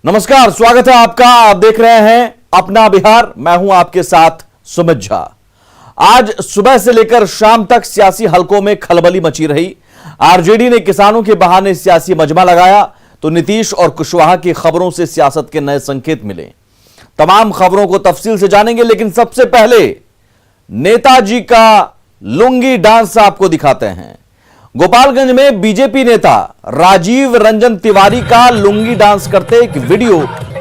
नमस्कार, स्वागत है आपका। आप देख रहे हैं अपना बिहार। मैं हूं आपके साथ सुमित झा। आज सुबह से लेकर शाम तक सियासी हलकों में खलबली मची रही। आरजेडी ने किसानों के बहाने सियासी मजमा लगाया तो नीतीश और कुशवाहा की खबरों से सियासत के नए संकेत मिले। तमाम खबरों को तफसील से जानेंगे, लेकिन सबसे पहले नेताजी का लुंगी डांस आपको दिखाते हैं। गोपालगंज में बीजेपी नेता राजीव रंजन तिवारी का लुंगी डांस करते एक वीडियो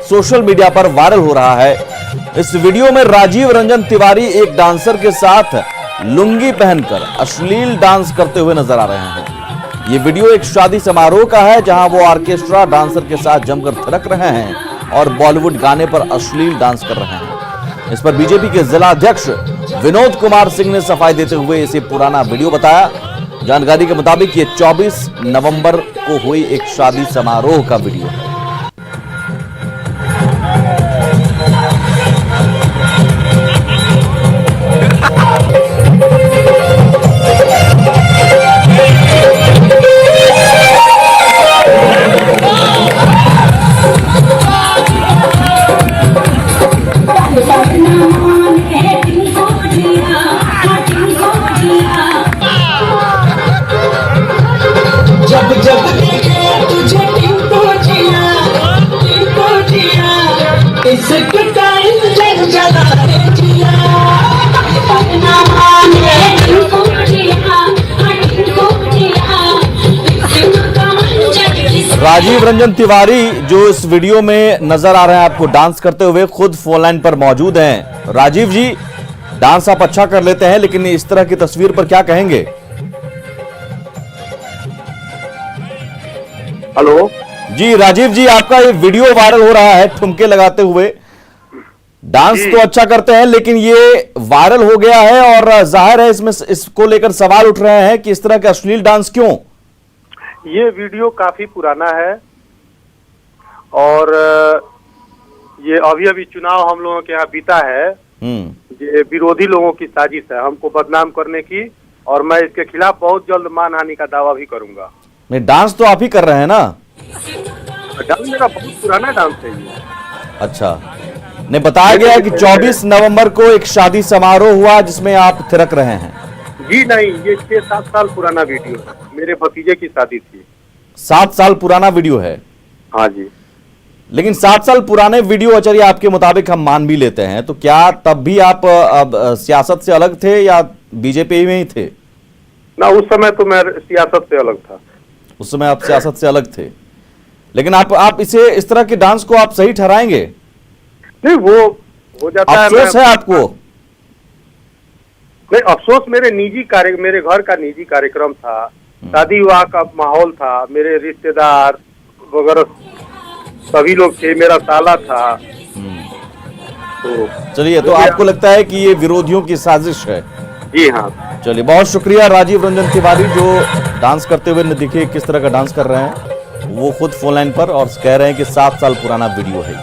सोशल मीडिया पर वायरल हो रहा है। इस वीडियो में राजीव रंजन तिवारी एक डांसर के साथ लुंगी पहनकर अश्लील डांस करते हुए नजर आ रहे हैं। यह वीडियो एक शादी समारोह का है, जहां वो ऑर्केस्ट्रा डांसर के साथ जमकर थिरक रहे हैं और बॉलीवुड गाने पर अश्लील डांस कर रहे हैं। इस पर बीजेपी के जिला अध्यक्ष विनोद कुमार सिंह ने सफाई देते हुए इसे पुराना वीडियो बताया। जानकारी के मुताबिक ये 24 नवंबर को हुई एक शादी समारोह का वीडियो है। राजीव रंजन तिवारी जो इस वीडियो में नजर आ रहे हैं आपको डांस करते हुए, खुद फोन लाइन पर मौजूद हैं। राजीव जी, डांस आप अच्छा कर लेते हैं, लेकिन इस तरह की तस्वीर पर क्या कहेंगे? हेलो जी राजीव जी, आपका ये वीडियो वायरल हो रहा है ठुमके लगाते हुए। डांस तो अच्छा करते हैं, लेकिन ये वायरल हो गया है और जाहिर है इसमें इसको लेकर सवाल उठ रहे हैं कि इस तरह का अश्लील डांस क्यों? ये वीडियो काफी पुराना है और ये अभी चुनाव हम लोगों के यहाँ बीता है। ये विरोधी लोगों की साजिश है हमको बदनाम करने की, और मैं इसके खिलाफ बहुत जल्द मानहानि का दावा भी करूंगा। नहीं, डांस तो आप ही कर रहे हैं ना? डांस मेरा बहुत पुराना डांस है ये। अच्छा, ने बताया गया कि 24 नवंबर को एक शादी समारोह हुआ जिसमें आप थिरक रहे हैं। जी नहीं, ये 6-7 साल पुराना वीडियो है। मेरे भतीजे की शादी थी। 7 साल पुराना वीडियो है? हाँ जी। लेकिन 7 साल पुराने वीडियो चलिए आपके मुताबिक हम मान भी लेते हैं, तो क्या तब भी आप सियासत से अलग थे या बीजेपी में ही थे? ना, उस समय तो मैं सियासत से अलग था। उस समय आप सियासत से अलग थे, लेकिन आप इसे इस तरह के डांस को आप सही ठहराएंगे? नहीं, वो हो जाता है। अफसोस है आपको? नहीं, अफसोस मेरे घर का निजी कार्यक्रम था, शादी विवाह का माहौल था, मेरे रिश्तेदार वगैरह सभी लोग थे, मेरा साला था। तो चलिए, तो आपको लगता है कि ये विरोधियों की साजिश है? जी हाँ। चलिए, बहुत शुक्रिया राजीव रंजन तिवारी, जो डांस करते हुए देखिए किस तरह का डांस कर रहे हैं। वो खुद फोन लाइन पर और कह रहे हैं कि 7 साल पुराना वीडियो है।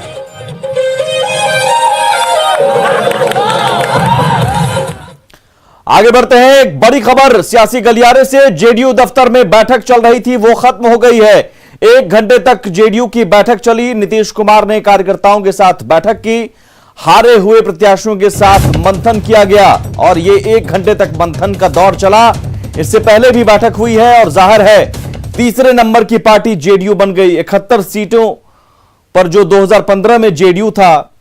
आगे बढ़ते हैं, एक बड़ी खबर सियासी गलियारे से। जेडीयू दफ्तर में बैठक चल रही थी, वो खत्म हो गई है। 1 घंटे तक जेडीयू की बैठक चली। नीतीश कुमार ने कार्यकर्ताओं के साथ बैठक की, हारे हुए प्रत्याशियों के साथ मंथन किया गया और ये 1 घंटे तक मंथन का दौर चला। इससे पहले भी बैठक हुई है और जाहिर है तीसरे नंबर की पार्टी जेडीयू बन गई। 71 सीटों पर जो 2015 में जेडीयू था,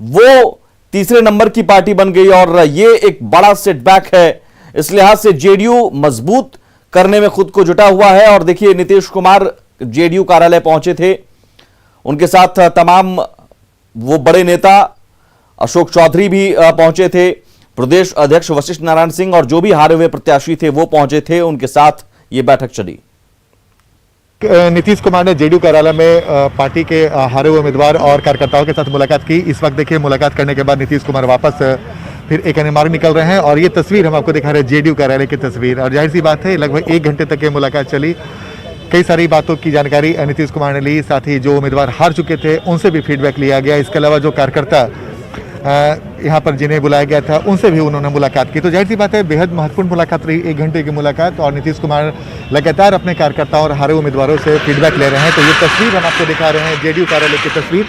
वो तीसरे नंबर की पार्टी बन गई और यह एक बड़ा सेटबैक है। इस लिहाज से जेडीयू मजबूत करने में खुद को जुटा हुआ है। और देखिए, नीतीश कुमार जेडीयू कार्यालय पहुंचे थे, उनके साथ तमाम वो बड़े नेता अशोक चौधरी भी पहुंचे थे, प्रदेश अध्यक्ष वशिष्ठ नारायण सिंह और जो भी हारे हुए प्रत्याशी थे वो पहुंचे थे। उनके साथ ये बैठक चली। नीतीश कुमार ने जेडीयू कार्यालय में पार्टी के हारे हुए उम्मीदवार और कार्यकर्ताओं के साथ मुलाकात की। इस वक्त देखिए, मुलाकात करने के बाद नीतीश कुमार वापस फिर एक अन्य मार्ग निकल रहे हैं और ये तस्वीर हम आपको दिखा रहे हैं जेडीयू कार्यालय की तस्वीर। और जाहिर सी बात है, लगभग 1 घंटे तक ये मुलाकात चली। कई सारी बातों की जानकारी नीतीश कुमार ने ली, साथ ही जो उम्मीदवार हार चुके थे उनसे भी फीडबैक लिया गया। इसके अलावा जो कार्यकर्ता यहाँ पर जिन्हें बुलाया गया था उनसे भी उन्होंने मुलाकात की। तो जाहिर सी बात है बेहद महत्वपूर्ण मुलाकात रही, 1 घंटे की मुलाकात, और नीतीश कुमार लगातार अपने कार्यकर्ताओं और हारे उम्मीदवारों से फीडबैक ले रहे हैं। तो ये तस्वीर हम आपको दिखा रहे हैं जेडीयू कार्यालय की तस्वीर,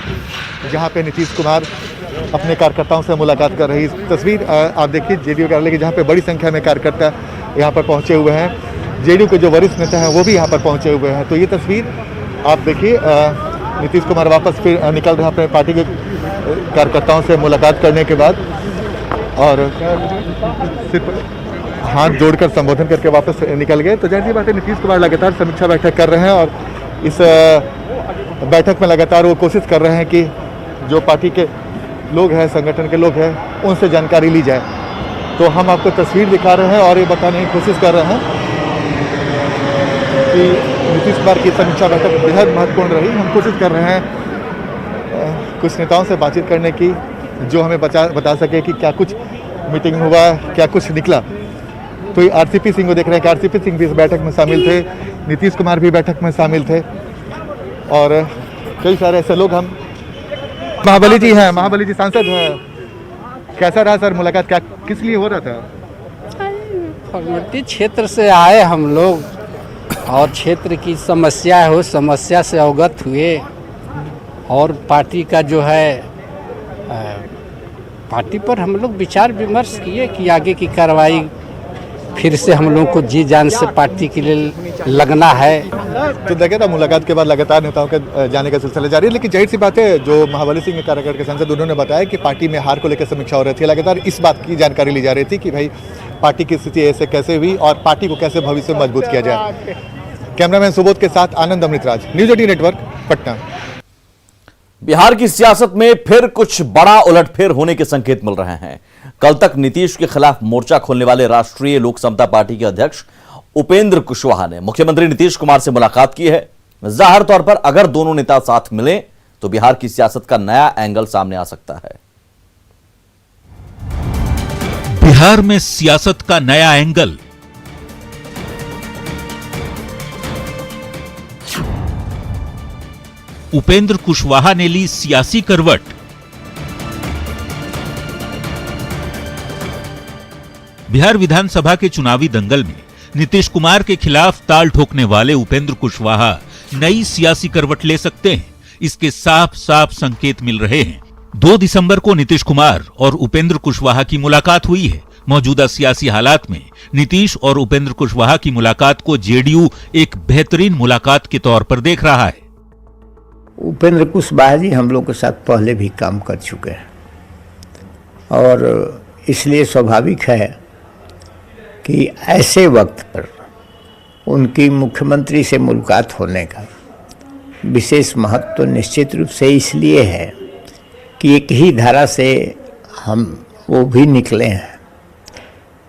जहाँ पे नीतीश कुमार अपने कार्यकर्ताओं से मुलाकात कर रही तस्वीर आप देखिए जेडीयू कार्यालय की, जहाँ पे बड़ी संख्या में कार्यकर्ता यहाँ पर पहुँचे हुए हैं। जेडीयू के जो वरिष्ठ नेता हैं वो भी यहाँ पर पहुँचे हुए हैं। तो ये तस्वीर आप देखिए, नीतीश कुमार वापस फिर निकल रहे हैं अपने पार्टी के कार्यकर्ताओं से मुलाकात करने के बाद, और सिर्फ हाथ जोड़कर संबोधन करके वापस निकल गए। तो जाहिर सी बात है नीतीश कुमार लगातार समीक्षा बैठक कर रहे हैं, और इस बैठक में लगातार वो कोशिश कर रहे हैं कि जो पार्टी के लोग हैं, संगठन के लोग हैं, उनसे जानकारी ली जाए। तो हम आपको तस्वीर दिखा रहे हैं और ये बताने की कोशिश कर रहे हैं कि नीतीश कुमार की समीक्षा बैठक बेहद महत्वपूर्ण रही। हम कोशिश कर रहे हैं कुछ नेताओं से बातचीत करने की जो हमें बता सके कि क्या कुछ मीटिंग हुआ, क्या कुछ निकला। तो ये आरसीपी सिंह को देख रहे हैं कि आरसीपी सिंह भी इस बैठक में शामिल थे, नीतीश कुमार भी बैठक में शामिल थे, और कई सारे ऐसे लोग। हम महाबली जी हैं, महाबली जी सांसद हैं, कैसा रहा सर मुलाकात, क्या किस लिए हो रहा था? फॉर्मेलिटी क्षेत्र से आए हम लोग और क्षेत्र की समस्या है, उस समस्या से अवगत हुए, और पार्टी का जो है पार्टी पर हम लोग विचार विमर्श किए कि आगे की कार्रवाई फिर से हम लोग को जी जान से पार्टी के लिए लगना है। तो देखा था मुलाकात के बाद लगातार नेताओं के जाने का सिलसिला जारी है, लेकिन जाहिर सी बात है जो महाबली सिंह कार्यकर्ता के सांसद उन्होंने बताया कि पार्टी में हार को लेकर समीक्षा हो रही थी, लगातार इस बात की जानकारी ली जा रही थी कि भाई पार्टी की स्थिति ऐसे कैसे हुई और पार्टी को कैसे भविष्य में मजबूत किया जाए। कैमरामैन सुबोध के साथ आनंद अमृतराज, न्यूज 18 नेटवर्क, पटना। बिहार की सियासत में फिर कुछ बड़ा उलटफेर होने के संकेत मिल रहे हैं। कल तक नीतीश के खिलाफ मोर्चा खोलने वाले राष्ट्रीय लोक समता पार्टी के अध्यक्ष उपेंद्र कुशवाहा ने मुख्यमंत्री नीतीश कुमार से मुलाकात की है। जाहिर तौर पर अगर दोनों नेता साथ मिले तो बिहार की सियासत का नया एंगल सामने आ सकता है। बिहार में सियासत का नया एंगल, उपेंद्र कुशवाहा ने ली सियासी करवट। बिहार विधानसभा के चुनावी दंगल में नीतीश कुमार के खिलाफ ताल ठोकने वाले उपेंद्र कुशवाहा नई सियासी करवट ले सकते हैं, इसके साफ साफ संकेत मिल रहे हैं। 2 दिसंबर को नीतीश कुमार और उपेंद्र कुशवाहा की मुलाकात हुई है। मौजूदा सियासी हालात में नीतीश और उपेंद्र कुशवाहा की मुलाकात को जेडीयू एक बेहतरीन मुलाकात के तौर पर देख रहा है। उपेंद्र कुशवाहा जी हम लोग के साथ पहले भी काम कर चुके हैं, और इसलिए स्वाभाविक है कि ऐसे वक्त पर उनकी मुख्यमंत्री से मुलाकात होने का विशेष महत्व तो निश्चित रूप से इसलिए है कि एक ही धारा से हम वो भी निकले हैं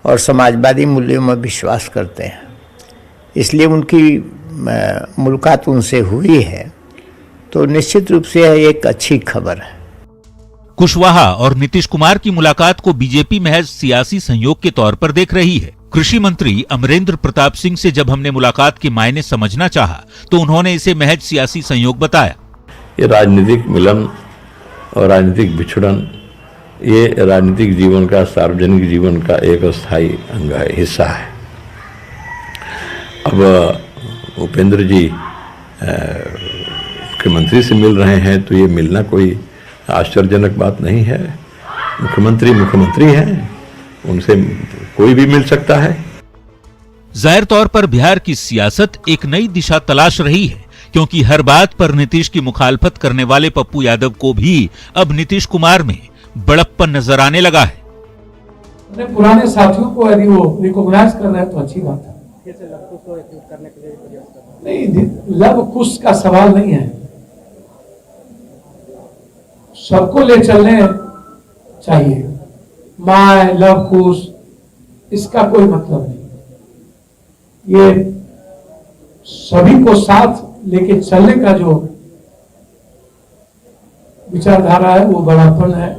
और समाजवादी मूल्यों में विश्वास करते हैं, इसलिए उनकी मुलाकात उनसे हुई है तो निश्चित रूप से एक अच्छी खबर है। कुशवाहा और नीतीश कुमार की मुलाकात को बीजेपी महज सियासी संयोग के तौर पर देख रही है। कृषि मंत्री अमरेंद्र प्रताप सिंह से जब हमने मुलाकात के मायने समझना चाहा तो उन्होंने इसे महज सियासी संयोग बताया। ये राजनीतिक मिलन और राजनीतिक बिछड़न ये राजनीतिक जीवन का, सार्वजनिक जीवन का एक अस्थायी अंग है, हिस्सा है। अब उपेंद्र जी मुख्यमंत्री से मिल रहे हैं तो ये मिलना कोई आश्चर्यजनक बात नहीं है। मुख्यमंत्री हैं, उनसे कोई भी मिल सकता है। जाहिर तौर पर बिहार की सियासत एक नई दिशा तलाश रही है, क्योंकि हर बात पर नीतीश की मुखालफत करने वाले पप्पू यादव को भी अब नीतीश कुमार में बड़प्पन नजर आने लगा है। अपने पुराने साथियों को यदि वो रिकॉग्नाइज कर रहे हैं तो अच्छी बात है। नहीं, लव कुश का सवाल नहीं है, सबको ले चलने चाहिए। माय लव कुश इसका कोई मतलब नहीं, ये सभी को साथ लेके चलने का जो विचारधारा है वो बड़ापन है,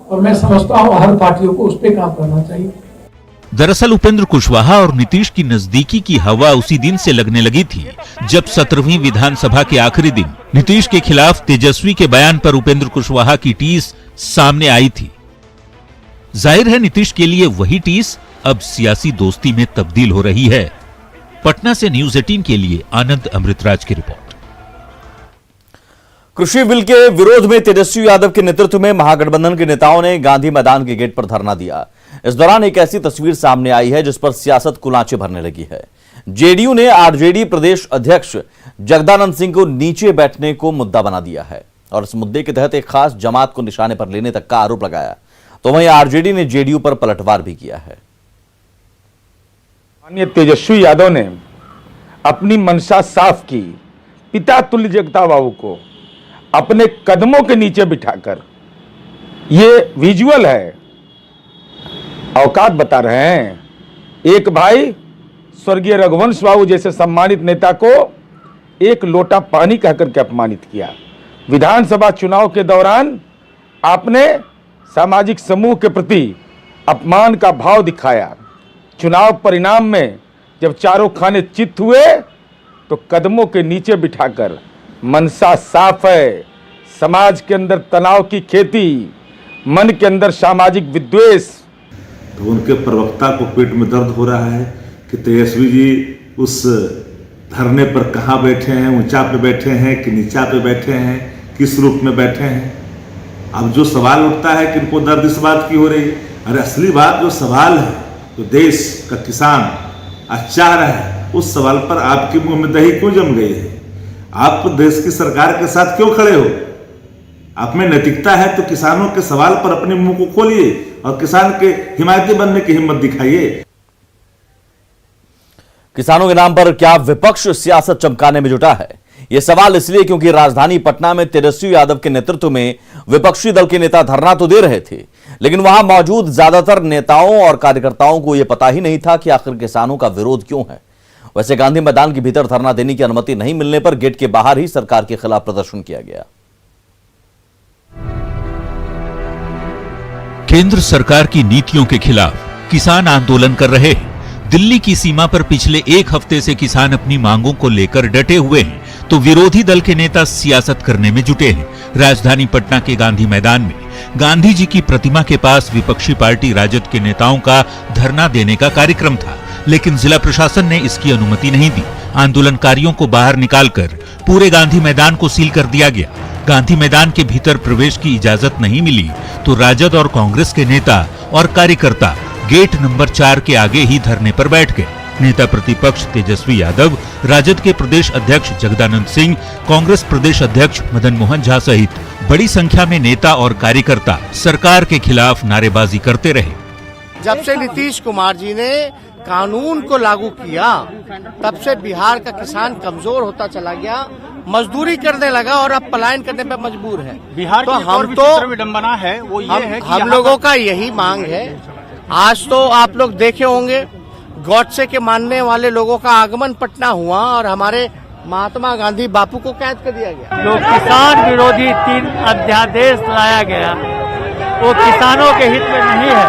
और मैं समझता हूं हर पार्टियों को उस पर काम करना चाहिए। दरअसल उपेंद्र कुशवाहा और नीतीश की नजदीकी की हवा उसी दिन से लगने लगी थी जब 17वीं विधानसभा के आखिरी दिन नीतीश के खिलाफ तेजस्वी के बयान पर उपेंद्र कुशवाहा की टीस सामने आई थी। जाहिर है नीतीश के लिए वही टीस अब सियासी दोस्ती में तब्दील हो रही है। पटना से न्यूज 18 के लिए आनंद अमृतराज की रिपोर्ट। कृषि बिल के विरोध में तेजस्वी यादव के नेतृत्व में महागठबंधन के नेताओं ने गांधी मैदान के गेट पर धरना दिया। इस दौरान एक ऐसी तस्वीर सामने आई है जिस पर सियासत कुलांचे भरने लगी है। जेडीयू ने आरजेडी प्रदेश अध्यक्ष जगदानंद सिंह को नीचे बैठने को मुद्दा बना दिया है और इस मुद्दे के तहत एक खास जमात को निशाने पर लेने तक का आरोप लगाया। तो वहीं आरजेडी ने जेडीयू पर पलटवार भी किया है। माननीय तेजस्वी यादव ने अपनी मंशा साफ की। पिता तुल्य जगता बाबू को अपने कदमों के नीचे बिठाकर, ये विजुअल है, औकात बता रहे हैं। एक भाई स्वर्गीय रघुवंश बाबू जैसे सम्मानित नेता को एक लोटा पानी कहकर के अपमानित किया। विधानसभा चुनाव के दौरान आपने सामाजिक समूह के प्रति अपमान का भाव दिखाया। चुनाव परिणाम में जब चारों खाने चित हुए तो कदमों के नीचे बिठाकर, मनसा साफ है, समाज के अंदर तनाव की खेती, मन के अंदर सामाजिक विद्वेष। तो उनके प्रवक्ता को पेट में दर्द हो रहा है कि तेजस्वी जी उस धरने पर कहाँ बैठे हैं, ऊंचा पे बैठे हैं कि नीचा पे बैठे हैं, किस रूप में बैठे हैं। अब जो सवाल उठता है कि इनको दर्द इस बात की हो रही है, अरे असली बात जो सवाल है, तो देश का किसान आज चाह रहा है, उस सवाल पर आपके मुंह में दही क्यों जम गई है? आप देश की सरकार के साथ क्यों खड़े हो? आप में नैतिकता है तो किसानों के सवाल पर अपने मुंह को खोलिए और किसान के हिमायती बनने की हिम्मत दिखाइए। किसानों के नाम पर क्या विपक्ष सियासत चमकाने में जुटा है? यह सवाल इसलिए क्योंकि राजधानी पटना में तेजस्वी यादव के नेतृत्व में विपक्षी दल के नेता धरना तो दे रहे थे, लेकिन वहां मौजूद ज्यादातर नेताओं और कार्यकर्ताओं को यह पता ही नहीं था कि आखिर किसानों का विरोध क्यों है। वैसे गांधी मैदान के भीतर धरना देने की अनुमति नहीं मिलने पर गेट के बाहर ही सरकार के खिलाफ प्रदर्शन किया गया। केंद्र सरकार की नीतियों के खिलाफ किसान आंदोलन कर रहे हैं। दिल्ली की सीमा पर पिछले एक हफ्ते से किसान अपनी मांगों को लेकर डटे हुए हैं, तो विरोधी दल के नेता सियासत करने में जुटे हैं। राजधानी पटना के गांधी मैदान में गांधी जी की प्रतिमा के पास विपक्षी पार्टी राजद के नेताओं का धरना देने का कार्यक्रम था, लेकिन जिला प्रशासन ने इसकी अनुमति नहीं दी। आंदोलनकारियों को बाहर निकालकर पूरे गांधी मैदान को सील कर दिया गया। गांधी मैदान के भीतर प्रवेश की इजाजत नहीं मिली तो राजद और कांग्रेस के नेता और कार्यकर्ता गेट नंबर 4 के आगे ही धरने पर बैठ गए। नेता प्रतिपक्ष तेजस्वी यादव, राजद के प्रदेश अध्यक्ष जगदानंद सिंह, कांग्रेस प्रदेश अध्यक्ष मदन मोहन झा सहित बड़ी संख्या में नेता और कार्यकर्ता सरकार के खिलाफ नारेबाजी करते रहे। जब से नीतीश कुमार जी ने कानून को लागू किया, तब से बिहार का किसान कमजोर होता चला गया, मजदूरी करने लगा और अब पलायन करने पे मजबूर है। बिहार तो की हम विडंबना है वो ये है कि हम लोगों का यही मांग है। आज तो आप लोग देखे होंगे गॉडसे के मानने वाले लोगों का आगमन पटना हुआ और हमारे महात्मा गांधी बापू को कैद कर दिया गया। जो किसान विरोधी 3 अध्यादेश लाया गया वो किसानों के हित में नहीं है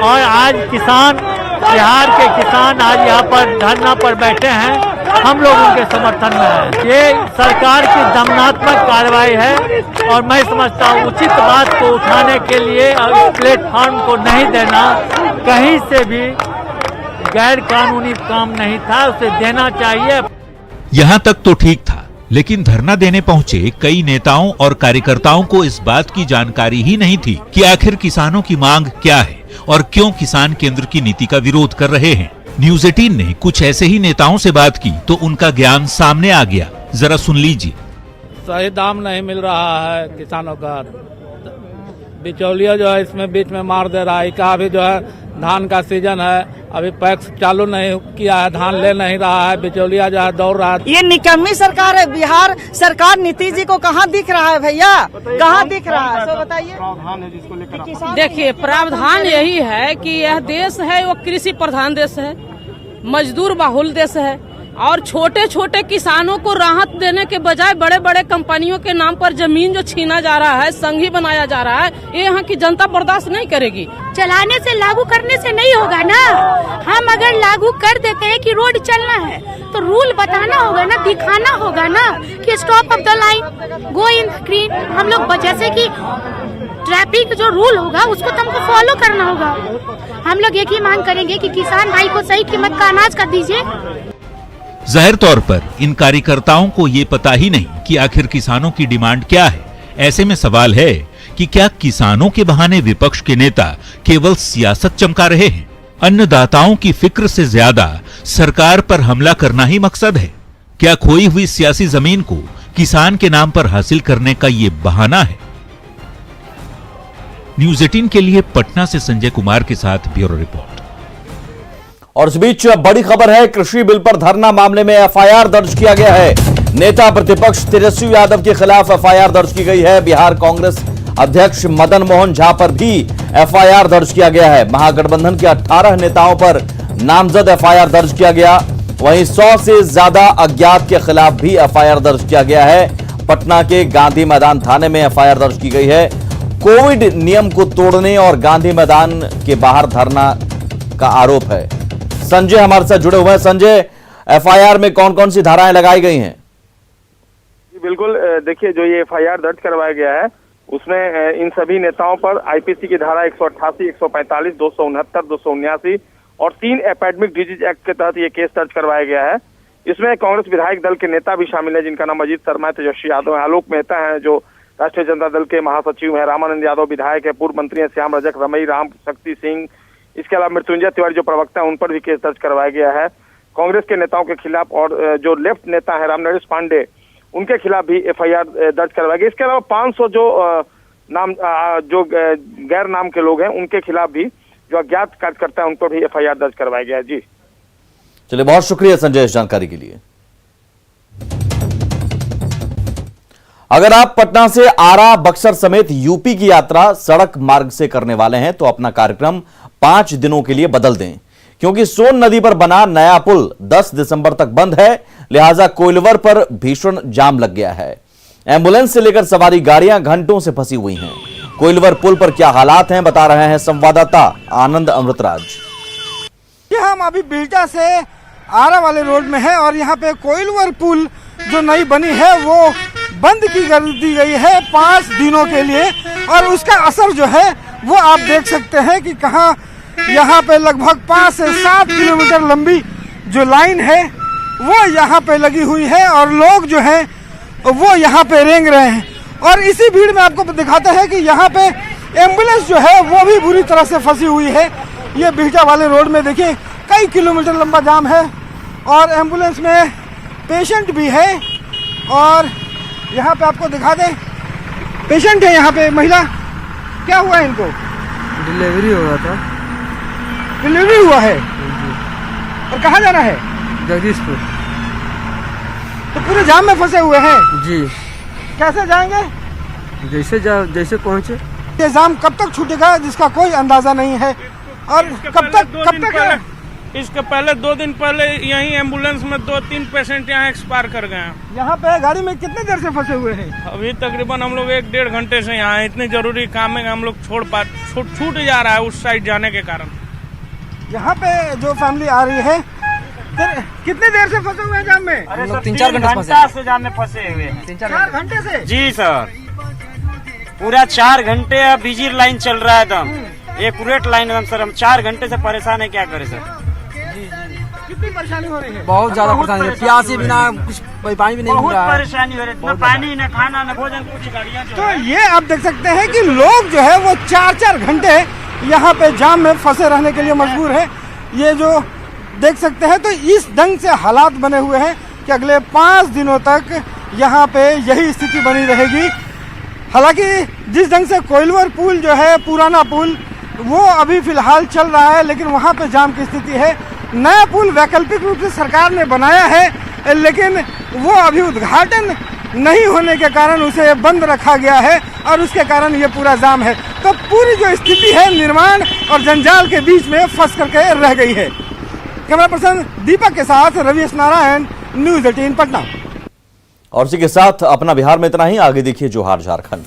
और आज किसान, बिहार के किसान आज यहाँ पर धरना पर बैठे हैं, हम लोग उनके समर्थन में हैं। ये सरकार की दमनात्मक कार्रवाई है और मैं समझता हूँ उचित बात को उठाने के लिए इस प्लेटफॉर्म को नहीं देना, कहीं से भी गैर कानूनी काम नहीं था, उसे देना चाहिए। यहाँ तक तो ठीक था, लेकिन धरना देने पहुंचे कई नेताओं और कार्यकर्ताओं को इस बात की जानकारी ही नहीं थी कि आखिर किसानों की मांग क्या है और क्यों किसान केंद्र की नीति का विरोध कर रहे हैं। न्यूज 18 ने कुछ ऐसे ही नेताओं से बात की तो उनका ज्ञान सामने आ गया, जरा सुन लीजिए। सही दाम नहीं मिल रहा है किसानों का, बिचौलिया जो है इसमें बीच में मार दे रहा है। का अभी जो है धान का सीजन है, अभी पैक्स चालू नहीं किया है, धान ले नहीं रहा है, बिचौलिया जो है दौड़ रहा है। ये निकम्मी सरकार है। बिहार सरकार नीतीश जी को कहाँ दिख रहा है भैया, कहाँ दिख रहा है, तो बताइए। देखिए, प्रावधान यही है कि यह देश है वो कृषि प्रधान देश है, मजदूर बहुल देश है और छोटे छोटे किसानों को राहत देने के बजाय बड़े बड़े कंपनियों के नाम पर जमीन जो छीना जा रहा है, संघी बनाया जा रहा है, ये यहाँ की जनता बर्दाश्त नहीं करेगी। चलाने से, लागू करने से नहीं होगा ना। हम अगर लागू कर देते हैं कि रोड चलना है तो रूल बताना होगा ना, दिखाना होगा ना कि stop of the line, go in green. हम लोग जैसे कि ट्रैफिक जो रूल होगा उसको तो हमको फॉलो करना होगा। हम लोग एक ही मांग करेंगे कि किसान भाई को सही कीमत का अनाज कर दीजिए। जाहिर तौर पर इन कार्यकर्ताओं को ये पता ही नहीं कि आखिर किसानों की डिमांड क्या है। ऐसे में सवाल है कि क्या किसानों के बहाने विपक्ष के नेता केवल सियासत चमका रहे हैं? अन्नदाताओं की फिक्र से ज्यादा सरकार पर हमला करना ही मकसद है। क्या खोई हुई सियासी जमीन को किसान के नाम पर हासिल करने का ये बहाना है? न्यूज़ 18 के लिए पटना से संजय कुमार के साथ ब्यूरो रिपोर्ट। और इस बीच बड़ी खबर है, कृषि बिल पर धरना मामले में एफआईआर दर्ज किया गया है। नेता प्रतिपक्ष तेजस्वी यादव के खिलाफ एफआईआर दर्ज की गई है। बिहार कांग्रेस अध्यक्ष मदन मोहन झा पर भी एफआईआर दर्ज किया गया है। महागठबंधन के 18 नेताओं पर नामजद एफआईआर दर्ज किया गया। वहीं 100 से ज्यादा अज्ञात के खिलाफ भी एफआईआर दर्ज किया गया है। पटना के गांधी मैदान थाने में एफआईआर दर्ज की गई है। कोविड नियम को तोड़ने और गांधी मैदान के बाहर धरना का आरोप है। संजय हमारे साथ जुड़े हुए हैं। संजय, एफआईआर में कौन कौन सी धाराएं लगाई गई हैं? बिल्कुल, देखिए जो ये एफआईआर दर्ज करवाया गया है उसमें इन सभी नेताओं पर आईपीसी की धारा 188, 145, 269, 279 और 3 एपेडेमिक डिजीज एक्ट के तहत ये केस दर्ज करवाया गया है। इसमें कांग्रेस विधायक दल के नेता भी शामिल है, जिनका नाम अजीत शर्मा, तेजस्वी यादव है, आलोक मेहता है जो राष्ट्रीय जनता दल के महासचिव है, रामानंद यादव विधायक है, पूर्व मंत्री है श्याम रजक, रमई राम शक्ति सिंह, इसके अलावा मृत्युंजय तिवारी जो प्रवक्ता है उन पर भी केस दर्ज करवाया गया है। कांग्रेस के नेताओं के खिलाफ और जो लेफ्ट नेता है रामनरेश पांडे, उनके खिलाफ भी एफआईआर दर्ज करवाया गया। इसके अलावा 500 जो गैर नाम के लोग हैं उनके खिलाफ भी, जो अज्ञात कार्यकर्ता है उन पर भी एफआईआर दर्ज करवाया गया है। जी चलिए, बहुत शुक्रिया संजय इस जानकारी के लिए। अगर आप पटना से आरा, बक्सर समेत यूपी की यात्रा सड़क मार्ग से करने वाले हैं तो अपना कार्यक्रम 5 दिनों के लिए बदल दें, क्योंकि सोन नदी पर बना नया पुल 10 दिसंबर तक बंद है। लिहाजा कोइलवर पर भीषण जाम लग गया है। एम्बुलेंस से लेकर सवारी गाड़ियां घंटों से फंसी हुई हैं। कोइलवर पुल पर क्या हालात हैं, बता रहे हैं संवाददाता आनंद अमृतराज। हम अभी बिल्टा से आरा वाले रोड में है और यहाँ पे कोइलवर पुल जो नई बनी है वो बंद कर दी गई है 5 दिनों के लिए। और उसका असर जो है वो आप देख सकते हैं कि कहाँ यहाँ पे लगभग 5 से 7 किलोमीटर लंबी जो लाइन है वो यहाँ पे लगी हुई है और लोग जो है वो यहाँ पे रेंग रहे हैं। और इसी भीड़ में आपको दिखाते हैं कि यहाँ पे एम्बुलेंस जो है वो भी बुरी तरह से फंसी हुई है। ये बिहटा वाले रोड में देखिए कई किलोमीटर लंबा जाम है और एम्बुलेंस में पेशेंट भी है। और यहाँ पे आपको दिखा दें, पेशेंट है यहाँ पे महिला, क्या हुआ है इनको? डिलीवरी हुआ था। डिलीवरी हुआ है और कहाँ जाना है? जगदीशपुर। तो पूरे जाम में फंसे हुए हैं जी। कैसे जाएंगे? जैसे पहुँचे। ये जाम कब तक छूटेगा जिसका कोई अंदाजा नहीं है। और कब तक इसके पहले 2 दिन पहले यहीं एम्बुलेंस में 2-3 पेशेंट यहाँ एक्सपायर कर गए हैं। यहाँ पे गाड़ी में कितने देर से फंसे हुए हैं? अभी तकरीबन हम लोग 1-1.5 घंटे से यहाँ हैं। इतनी जरूरी काम है हम लोग छूट जा रहा है उस साइड जाने के कारण। यहाँ पे जो फैमिली आ रही है कितने देर से फंसे हुए हैं जाम में? हम लोग 3-4 घंटे से जाम में फंसे हुए हैं। 4 घंटे से? जी सर, पूरा 4 घंटे अब बिजी लाइन चल रहा है एकदम, एक्यूरेट लाइन एकदम सर। हम 4 घंटे से परेशान है, क्या करें सर? कितनी परेशानी हो रही है? बहुत ज्यादा परेशानी है। प्यास के बिना कुछ पानी भी नहीं मिल रहा है। परेशानी हो रही है, न पानी न खाना न भोजन, कुछ गाड़ियाँ। तो ये आप देख सकते हैं कि लोग जो है वो 4-4 घंटे यहाँ पे जाम में फंसे रहने के लिए मजबूर है। ये जो देख सकते हैं तो इस ढंग से हालात बने हुए हैं कि अगले 5 दिनों तक यहाँ पे यही स्थिति बनी रहेगी। हालांकि जिस ढंग से कोइलवर पुल जो है पुराना पुल वो अभी फिलहाल चल रहा है, लेकिन वहाँ पे जाम की स्थिति है। नया पुल वैकल्पिक रूप से सरकार ने बनाया है, लेकिन वो अभी उद्घाटन नहीं होने के कारण उसे बंद रखा गया है और उसके कारण ये पूरा जाम है। तो पूरी जो स्थिति है निर्माण और जंजाल के बीच में फंस करके रह गई है। कैमरा पर्सन दीपक के साथ रवीश नारायण, न्यूज़ 18 पटना। और इसी के साथ अपना बिहार में इतना ही। आगे देखिए जोहार झारखंड।